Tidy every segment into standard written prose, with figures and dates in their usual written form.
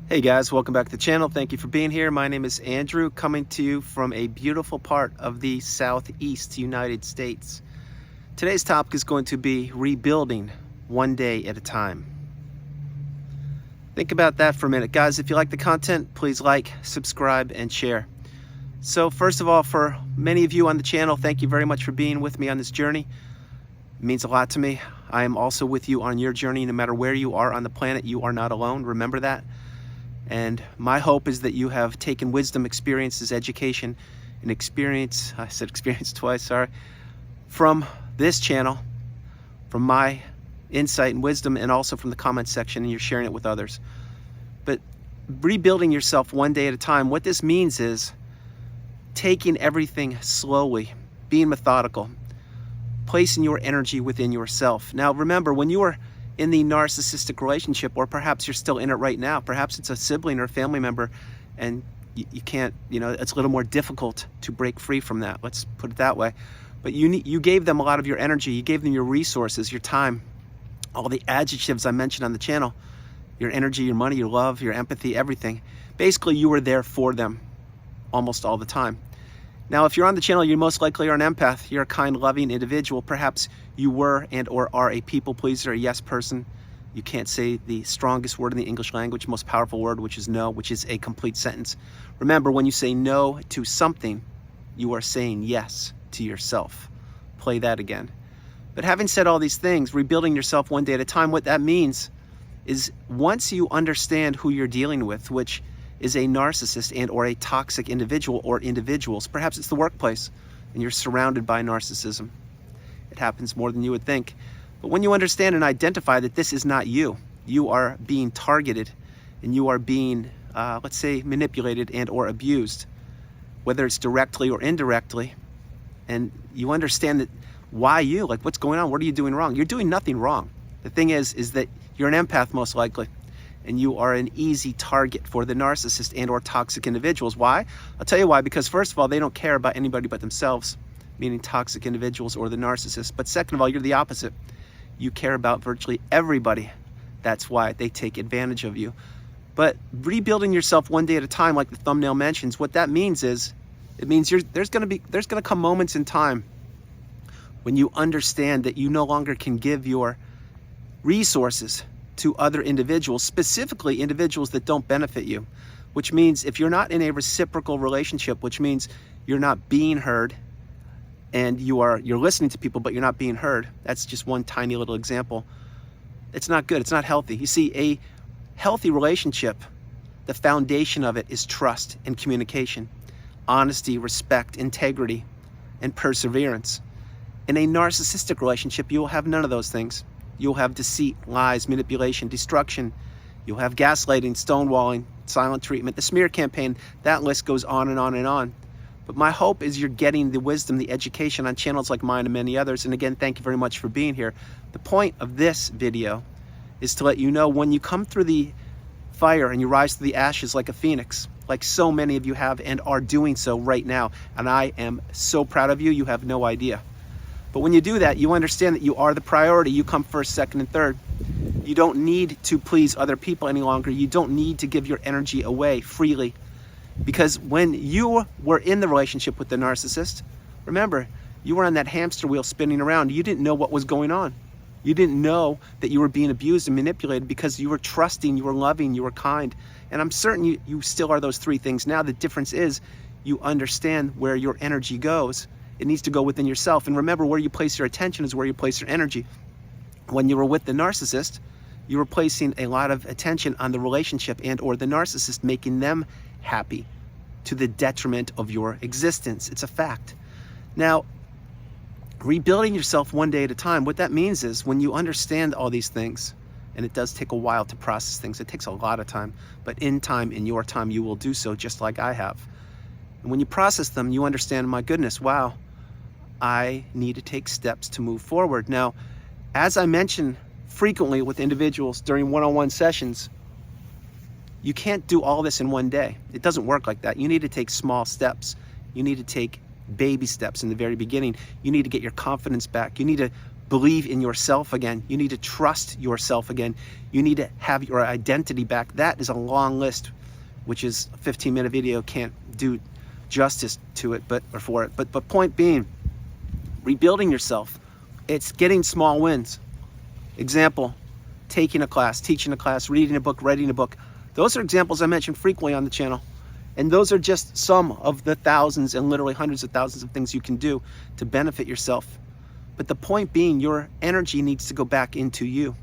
Hey guys, welcome back to the channel. Thank you for being here. My name is Andrew, coming to you from a beautiful part of the Southeast United States. Today's topic is going to be rebuilding one day at a time. Think about that for a minute. Guys, if you like the content, please like, subscribe, and share. So first of all, for many of you on the channel, thank you very much for being with me on this journey. It means a lot to me. I am also with you on your journey. No matter where you are on the planet, you are not alone. Remember that. And my hope is that you have taken wisdom, experiences, education, and experience, I said experience twice, sorry, from this channel, from my insight and wisdom, and also from the comment section, and you're sharing it with others. But rebuilding yourself one day at a time, what this means is taking everything slowly, being methodical, placing your energy within yourself. Now remember, when you are in the narcissistic relationship, or perhaps you're still in it right now, perhaps it's a sibling or a family member, and you can't, it's a little more difficult to break free from that, let's put it that way. But you gave them a lot of your energy, you gave them your resources, your time, all the adjectives I mentioned on the channel, your energy, your money, your love, your empathy, everything. Basically, you were there for them almost all the time. Now, if you're on the channel, you most likely are an empath. You're a kind, loving individual. Perhaps you were and or are a people pleaser, a yes person. You can't say the strongest word in the English language, most powerful word, which is no, which is a complete sentence. Remember, when you say no to something, you are saying yes to yourself. Play that again. But having said all these things, rebuilding yourself one day at a time, what that means is once you understand who you're dealing with, which is a narcissist and or a toxic individual or individuals. Perhaps it's the workplace and you're surrounded by narcissism. It happens more than you would think. But when you understand and identify that this is not you, you are being targeted and you are being, let's say, manipulated and or abused, whether it's directly or indirectly, and you understand that why you, like what's going on, what are you doing wrong? You're doing nothing wrong. The thing is that you're an empath most likely. And you are an easy target for the narcissist and or toxic individuals. Why? I'll tell you why. Because first of all, they don't care about anybody but themselves, meaning toxic individuals or the narcissist. But second of all, you're the opposite. You care about virtually everybody. That's why they take advantage of you. But rebuilding yourself one day at a time, like the thumbnail mentions, what that means is, it means there's going to come moments in time when you understand that you no longer can give your resources to other individuals, specifically individuals that don't benefit you, which means if you're not in a reciprocal relationship, which means you're not being heard and you're listening to people, but you're not being heard. That's just one tiny little example. It's not good. It's not healthy. You see, a healthy relationship, the foundation of it is trust and communication, honesty, respect, integrity, and perseverance. In a narcissistic relationship, you will have none of those things. You'll have deceit, lies, manipulation, destruction. You'll have gaslighting, stonewalling, silent treatment, the smear campaign. That list goes on and on and on. But my hope is you're getting the wisdom, the education on channels like mine and many others. And again, thank you very much for being here. The point of this video is to let you know when you come through the fire and you rise through the ashes like a phoenix, like so many of you have and are doing so right now. And I am so proud of you, you have no idea. But when you do that, you understand that you are the priority. You come first, second, and third. You don't need to please other people any longer. You don't need to give your energy away freely. Because when you were in the relationship with the narcissist, remember, you were on that hamster wheel spinning around. You didn't know what was going on. You didn't know that you were being abused and manipulated because you were trusting, you were loving, you were kind. And I'm certain you still are those three things now. The difference is you understand where your energy goes. It needs to go within yourself. And remember, where you place your attention is where you place your energy. When you were with the narcissist, you were placing a lot of attention on the relationship and or the narcissist, making them happy to the detriment of your existence. It's a fact. Now, rebuilding yourself one day at a time, what that means is when you understand all these things, and it does take a while to process things, it takes a lot of time, but in time, in your time, you will do so just like I have. And when you process them, you understand, my goodness, wow, I need to take steps to move forward. Now, as I mention frequently with individuals during one-on-one sessions, you can't do all this in one day. It doesn't work like that. You need to take small steps. You need to take baby steps in the very beginning. You need to get your confidence back. You need to believe in yourself again. You need to trust yourself again. You need to have your identity back. That is a long list, which is a 15-minute video can't do justice to it, but point being, rebuilding yourself, it's getting small wins. Example, taking a class, teaching a class, reading a book, writing a book. Those are examples I mention frequently on the channel. And those are just some of the thousands and literally hundreds of thousands of things you can do to benefit yourself. But the point being, your energy needs to go back into you.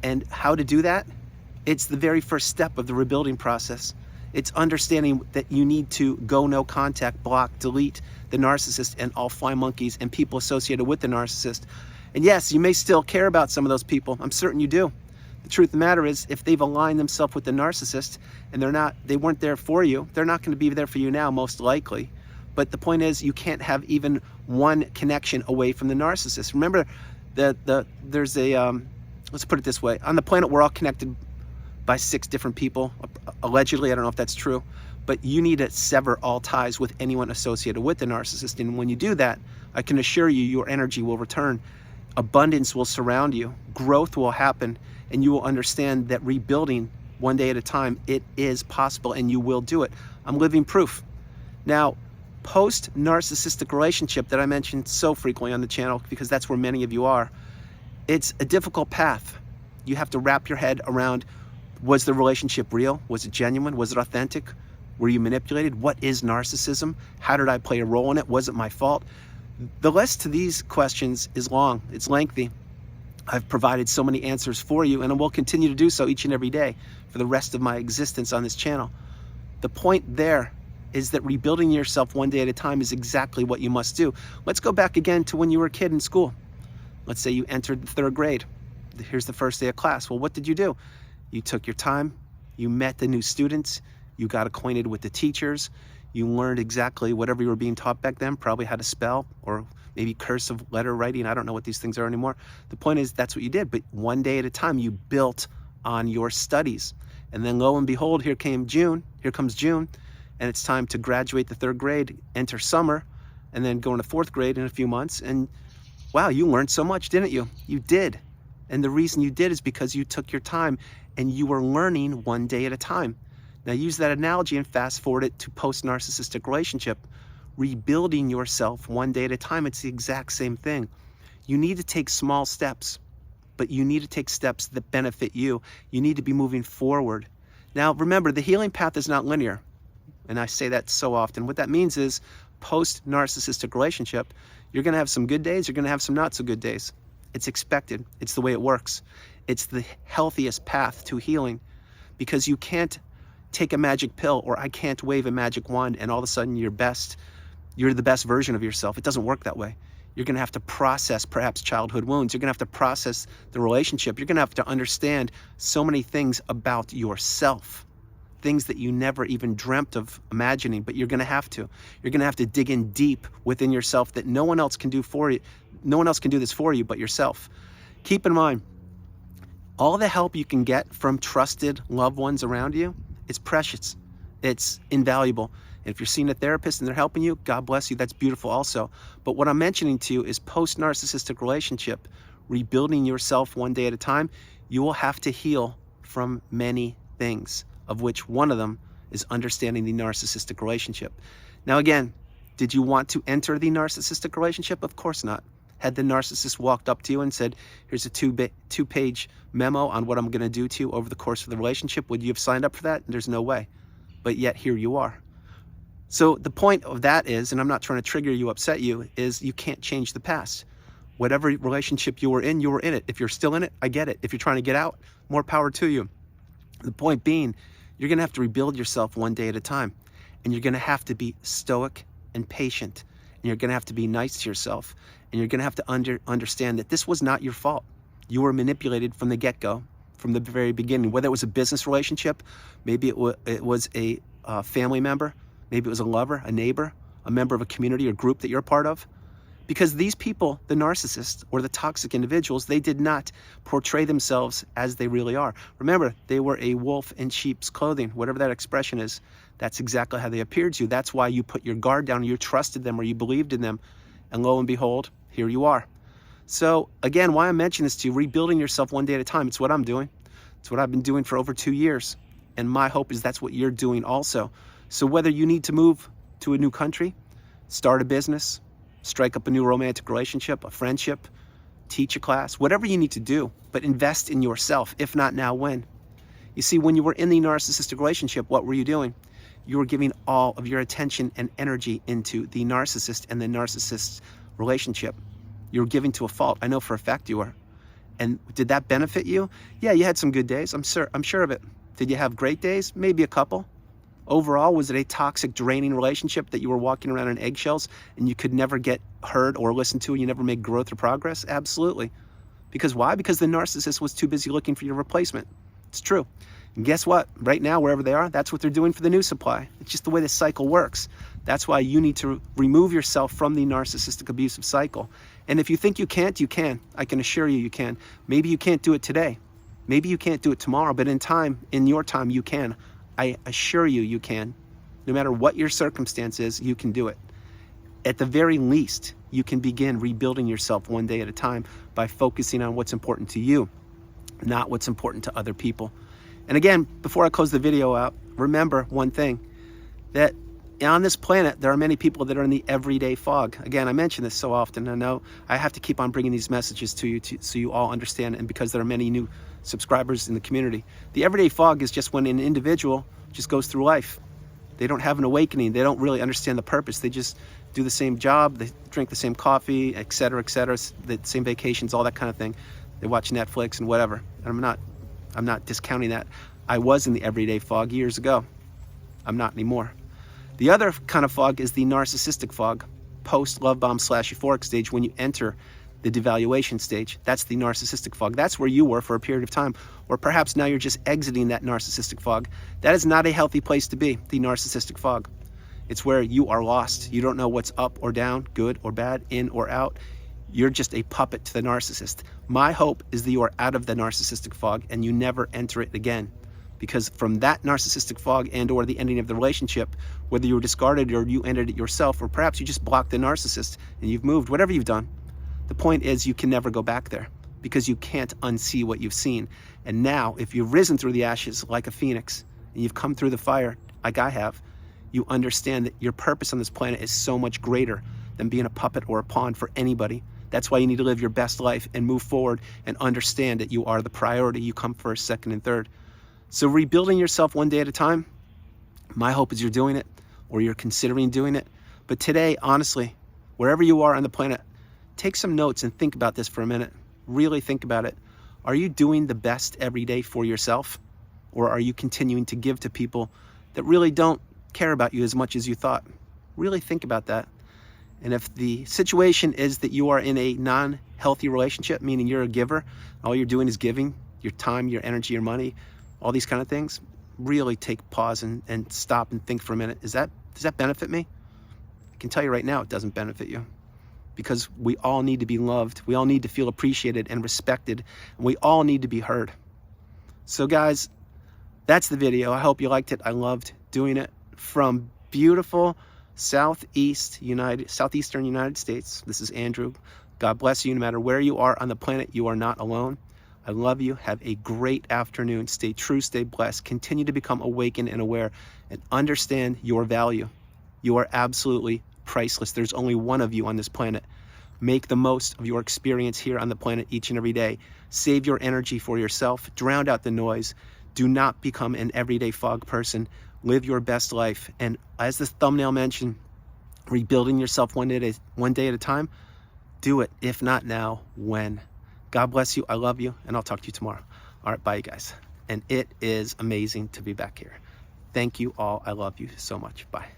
And how to do that? It's the very first step of the rebuilding process. It's understanding that you need to go no contact, block, delete the narcissist and all fly monkeys and people associated with the narcissist. And yes, you may still care about some of those people. I'm certain you do. The truth of the matter is, if they've aligned themselves with the narcissist and they weren't there for you, they're not going to be there for you now, most likely. But the point is, you can't have even one connection away from the narcissist. Remember that there's a, let's put it this way. On the planet, we're all connected by 6 different people. Allegedly, I don't know if that's true. But you need to sever all ties with anyone associated with the narcissist. And when you do that, I can assure you, your energy will return. Abundance will surround you. Growth will happen. And you will understand that rebuilding one day at a time, it is possible and you will do it. I'm living proof. Now, post-narcissistic relationship that I mentioned so frequently on the channel, because that's where many of you are, it's a difficult path. You have to wrap your head around, was the relationship real? Was it genuine? Was it authentic? Were you manipulated? What is narcissism? How did I play a role in it? Was it my fault? The list to these questions is long, it's lengthy. I've provided so many answers for you, and I will continue to do so each and every day for the rest of my existence on this channel. The point there is that rebuilding yourself one day at a time is exactly what you must do. Let's go back again to when you were a kid in school. Let's say you entered the 3rd grade. Here's the first day of class. Well, what did you do? You took your time, you met the new students, you got acquainted with the teachers, you learned exactly whatever you were being taught back then, probably how to spell or maybe cursive letter writing. I don't know what these things are anymore. The point is, that's what you did. But one day at a time, you built on your studies. And then lo and behold, here comes June, and it's time to graduate the 3rd grade, enter summer, and then go into 4th grade in a few months. And wow, you learned so much, didn't you? You did. And the reason you did is because you took your time and you were learning one day at a time. Now use that analogy and fast forward it to post-narcissistic relationship. Rebuilding yourself one day at a time, it's the exact same thing. You need to take small steps, but you need to take steps that benefit you. You need to be moving forward. Now remember, the healing path is not linear. And I say that so often. What that means is, post-narcissistic relationship, you're gonna have some good days, you're gonna have some not so good days. It's expected, it's the way it works. It's the healthiest path to healing, because you can't take a magic pill, or I can't wave a magic wand and all of a sudden you're the best version of yourself. It doesn't work that way. You're gonna have to process perhaps childhood wounds. You're gonna have to process the relationship. You're gonna have to understand so many things about yourself, things that you never even dreamt of imagining, but you're gonna have to. You're gonna have to dig in deep within yourself that no one else can do for you. No one else can do this for you but yourself. Keep in mind, all the help you can get from trusted loved ones around you, it's precious, it's invaluable. And if you're seeing a therapist and they're helping you, God bless you, that's beautiful also. But what I'm mentioning to you is post-narcissistic relationship, rebuilding yourself one day at a time, you will have to heal from many things, of which one of them is understanding the narcissistic relationship. Now again, did you want to enter the narcissistic relationship? Of course not. Had the narcissist walked up to you and said, here's a two-page memo on what I'm gonna do to you over the course of the relationship, would you have signed up for that? There's no way. But yet here you are. So the point of that is, and I'm not trying to trigger you, upset you, is you can't change the past. Whatever relationship you were in it. If you're still in it, I get it. If you're trying to get out, more power to you. The point being, you're gonna have to rebuild yourself one day at a time. And you're gonna have to be stoic and patient. And you're gonna have to be nice to yourself. And you're gonna have to understand that this was not your fault. You were manipulated from the get-go, from the very beginning. Whether it was a business relationship, maybe it was a family member, maybe it was a lover, a neighbor, a member of a community or group that you're a part of. Because these people, the narcissists or the toxic individuals, they did not portray themselves as they really are. Remember, they were a wolf in sheep's clothing, whatever that expression is. That's exactly how they appeared to you. That's why you put your guard down, you trusted them or you believed in them. And lo and behold, here you are. So again, why I'm mentioning this to you, rebuilding yourself one day at a time, it's what I'm doing. It's what I've been doing for over 2 years. And my hope is that's what you're doing also. So whether you need to move to a new country, start a business, strike up a new romantic relationship, a friendship, teach a class, whatever you need to do, but invest in yourself. If not now, when? You see, when you were in the narcissistic relationship, what were you doing? You were giving all of your attention and energy into the narcissist and the narcissist's relationship. You were giving to a fault. I know for a fact you were. And did that benefit you? Yeah, you had some good days. I'm sure of it. Did you have great days? Maybe a couple. Overall, was it a toxic, draining relationship that you were walking around on eggshells and you could never get heard or listened to and you never made growth or progress? Absolutely. Because why? Because the narcissist was too busy looking for your replacement. It's true. And guess what? Right now, wherever they are, that's what they're doing for the new supply. It's just the way the cycle works. That's why you need to remove yourself from the narcissistic abusive cycle. And if you think you can't, you can. I can assure you can. Maybe you can't do it today. Maybe you can't do it tomorrow, but in time, in your time, you can. I assure you, you can. No matter what your circumstance is, you can do it. At the very least, you can begin rebuilding yourself one day at a time by focusing on what's important to you, not what's important to other people. And again, before I close the video out, remember one thing, that on this planet, there are many people that are in the everyday fog. Again, I mention this so often. I know I have to keep on bringing these messages to you so you all understand, and because there are many new subscribers in the community. The everyday fog is just when an individual just goes through life. They don't have an awakening. They don't really understand the purpose. They just do the same job. They drink the same coffee, et cetera, the same vacations, all that kind of thing. They watch Netflix and whatever. And I'm not discounting that. I was in the everyday fog years ago. I'm not anymore. The other kind of fog is the narcissistic fog, post-love bomb / euphoric stage, when you enter the devaluation stage. That's the narcissistic fog. That's where you were for a period of time. Or perhaps now you're just exiting that narcissistic fog. That is not a healthy place to be, the narcissistic fog. It's where you are lost. You don't know what's up or down, good or bad, in or out. You're just a puppet to the narcissist. My hope is that you are out of the narcissistic fog and you never enter it again. Because from that narcissistic fog and or the ending of the relationship, whether you were discarded or you ended it yourself, or perhaps you just blocked the narcissist and you've moved, whatever you've done, the point is you can never go back there because you can't unsee what you've seen. And now, if you've risen through the ashes like a phoenix and you've come through the fire like I have, you understand that your purpose on this planet is so much greater than being a puppet or a pawn for anybody. That's why you need to live your best life and move forward and understand that you are the priority. You come first, second, and third. So rebuilding yourself one day at a time, my hope is you're doing it or you're considering doing it. But today, honestly, wherever you are on the planet, take some notes and think about this for a minute. Really think about it. Are you doing the best every day for yourself? Or are you continuing to give to people that really don't care about you as much as you thought? Really think about that. And if the situation is that you are in a non-healthy relationship, meaning you're a giver, all you're doing is giving your time, your energy, your money, all these kind of things, really take pause and stop and think for a minute. Does that benefit me? I can tell you right now, it doesn't benefit you. Because we all need to be loved. We all need to feel appreciated and respected. And we all need to be heard. So guys, that's the video. I hope you liked it. I loved doing it from beautiful southeastern United States. This is Andrew. God bless you. No matter where you are on the planet, you are not alone. I love you. Have a great afternoon. Stay true, stay blessed. Continue to become awakened and aware and understand your value. You are absolutely priceless. There's only one of you on this planet. Make the most of your experience here on the planet each and every day. Save your energy for yourself. Drown out the noise. Do not become an everyday fog person. Live your best life. And as the thumbnail mentioned, rebuilding yourself one day at a time. Do it. If not now, when? God bless you. I love you. And I'll talk to you tomorrow. All right. Bye, you guys. And it is amazing to be back here. Thank you all. I love you so much. Bye.